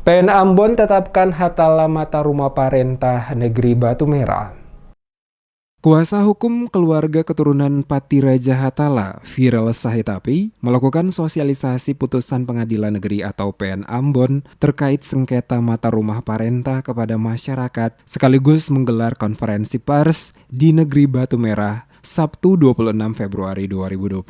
PN Ambon tetapkan Hatala Mata Rumah Parentah Negeri Batu Merah. Kuasa hukum keluarga keturunan Pati Raja Hatala, Viral Sahetapi, melakukan sosialisasi putusan Pengadilan Negeri atau PN Ambon terkait sengketa mata rumah parentah kepada masyarakat, sekaligus menggelar konferensi pers di Negeri Batu Merah, Sabtu 26 Februari 2022.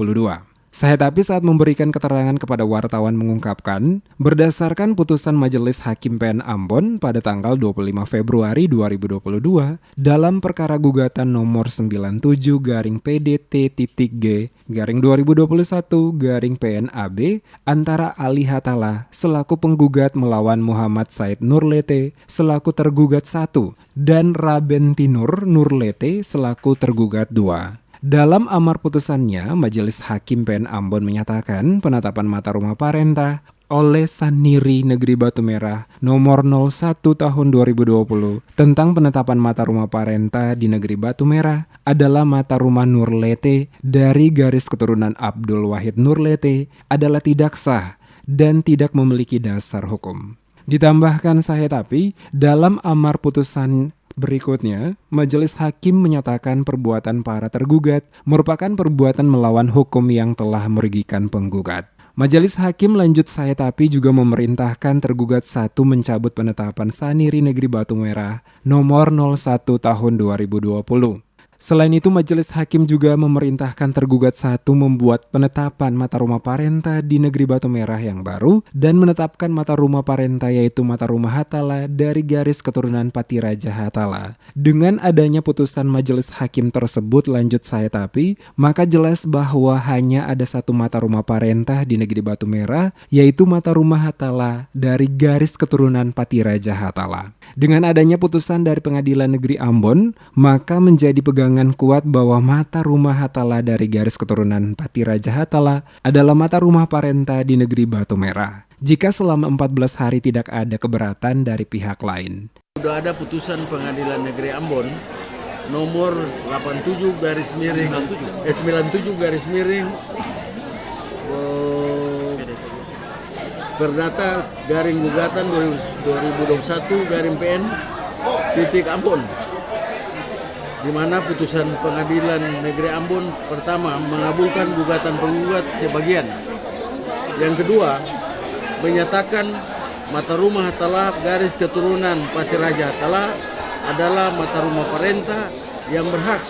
Sahetapi saat memberikan keterangan kepada wartawan mengungkapkan, berdasarkan putusan Majelis Hakim PN Ambon pada tanggal 25 Februari 2022 dalam perkara gugatan nomor 97-PDT-G-2021-PNAB antara Ali Hatala selaku penggugat melawan Muhammad Said Nurlete selaku tergugat 1 dan Rabentinur Nurlete selaku tergugat 2. Dalam amar putusannya, Majelis Hakim PN Ambon menyatakan penetapan mata rumah parentah oleh Saniri Negeri Batu Merah nomor 01 tahun 2020 tentang penetapan mata rumah parentah di Negeri Batu Merah adalah mata rumah Nurlete dari garis keturunan Abdul Wahid Nurlete adalah tidak sah dan tidak memiliki dasar hukum. Ditambahkan Sahetapi, dalam amar putusan berikutnya, Majelis Hakim menyatakan perbuatan para tergugat merupakan perbuatan melawan hukum yang telah merugikan penggugat. Majelis Hakim lanjut Sahetapi juga memerintahkan tergugat 1 mencabut penetapan Saniri Negeri Batu Merah nomor 01 tahun 2020. Selain itu, Majelis Hakim juga memerintahkan tergugat 1 membuat penetapan mata rumah parentah di Negeri Batu Merah yang baru dan menetapkan mata rumah parentah yaitu mata rumah Hatala dari garis keturunan Pati Raja Hatala. Dengan adanya putusan Majelis Hakim tersebut lanjut Sahetapi, maka jelas bahwa hanya ada 1 mata rumah parentah di Negeri Batu Merah yaitu mata rumah Hatala dari garis keturunan Pati Raja Hatala. Dengan adanya putusan dari Pengadilan Negeri Ambon, maka menjadi pegangan kuat bahwa mata rumah Hatala dari garis keturunan Pati Raja Hatala adalah mata rumah parentah di Negeri Batu Merah jika selama 14 hari tidak ada keberatan dari pihak lain. Sudah ada putusan Pengadilan Negeri Ambon nomor 97 garis miring 97 garis miring Perdata garing gugatan 2021 garing PN titik Ambon, di mana putusan Pengadilan Negeri Ambon pertama mengabulkan gugatan penggugat sebagian. Yang kedua, menyatakan mata rumah Hatala garis keturunan Pati Raja Hatala adalah mata rumah parentah yang berhak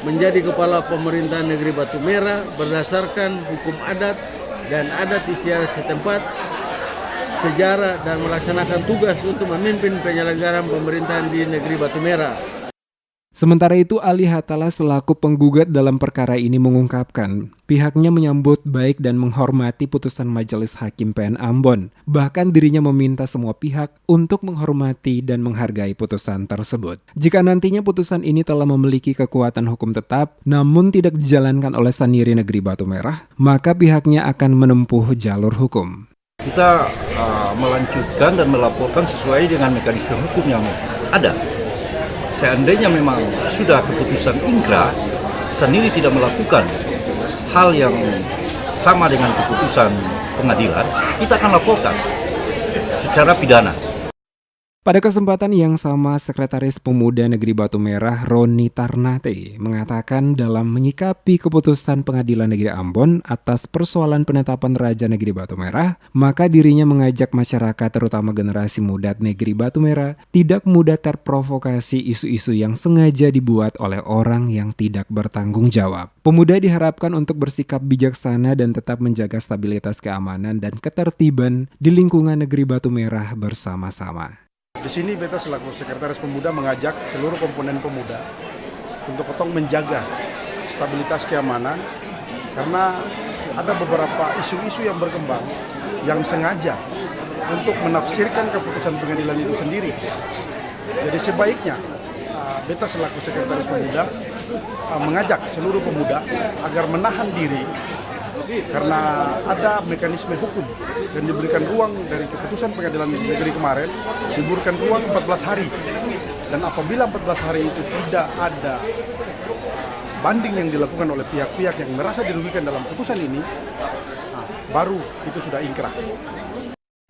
menjadi kepala pemerintahan Negeri Batu Merah berdasarkan hukum adat dan adat istiadat setempat, sejarah dan melaksanakan tugas untuk memimpin penyelenggaraan pemerintahan di Negeri Batu Merah. Sementara itu, Ali Hatala selaku penggugat dalam perkara ini mengungkapkan pihaknya menyambut baik dan menghormati putusan Majelis Hakim PN Ambon. Bahkan dirinya meminta semua pihak untuk menghormati dan menghargai putusan tersebut. Jika nantinya putusan ini telah memiliki kekuatan hukum tetap, namun tidak dijalankan oleh Saniri Negeri Batu Merah, maka pihaknya akan menempuh jalur hukum. Kita melanjutkan dan melaporkan sesuai dengan mekanisme hukum yang ada. Seandainya memang sudah keputusan ingkrah, Saniri tidak melakukan hal yang sama dengan keputusan pengadilan, kita akan laporkan secara pidana. Pada kesempatan yang sama, Sekretaris Pemuda Negeri Batu Merah Roni Tarnate mengatakan dalam menyikapi keputusan Pengadilan Negeri Ambon atas persoalan penetapan Raja Negeri Batu Merah, maka dirinya mengajak masyarakat terutama generasi muda Negeri Batu Merah tidak mudah terprovokasi isu-isu yang sengaja dibuat oleh orang yang tidak bertanggung jawab. Pemuda diharapkan untuk bersikap bijaksana dan tetap menjaga stabilitas keamanan dan ketertiban di lingkungan Negeri Batu Merah bersama-sama. Di sini beta selaku Sekretaris Pemuda mengajak seluruh komponen pemuda untuk ketong menjaga stabilitas keamanan karena ada beberapa isu-isu yang berkembang yang sengaja untuk menafsirkan keputusan pengadilan itu sendiri. Jadi sebaiknya beta selaku Sekretaris Pemuda mengajak seluruh pemuda agar menahan diri karena ada mekanisme hukum dan diberikan ruang dari keputusan Pengadilan Negeri kemarin, diberikan ruang 14 hari. Dan apabila 14 hari itu tidak ada banding yang dilakukan oleh pihak-pihak yang merasa dirugikan dalam putusan ini, baru itu sudah ingkrah.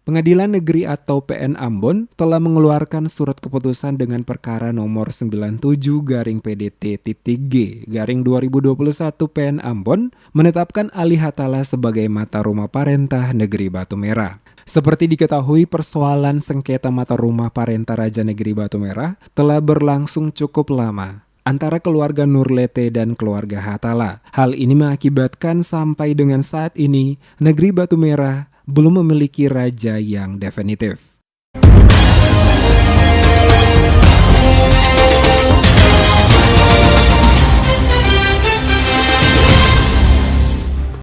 Pengadilan Negeri atau PN Ambon telah mengeluarkan surat keputusan dengan perkara nomor 97-PDT-G-2021 PN Ambon menetapkan Ali Hatala sebagai mata rumah parentah Negeri Batu Merah. Seperti diketahui, persoalan sengketa mata rumah parentah Raja Negeri Batu Merah telah berlangsung cukup lama antara keluarga Nurlete dan keluarga Hatala. Hal ini mengakibatkan sampai dengan saat ini Negeri Batu Merah belum memiliki raja yang definitif.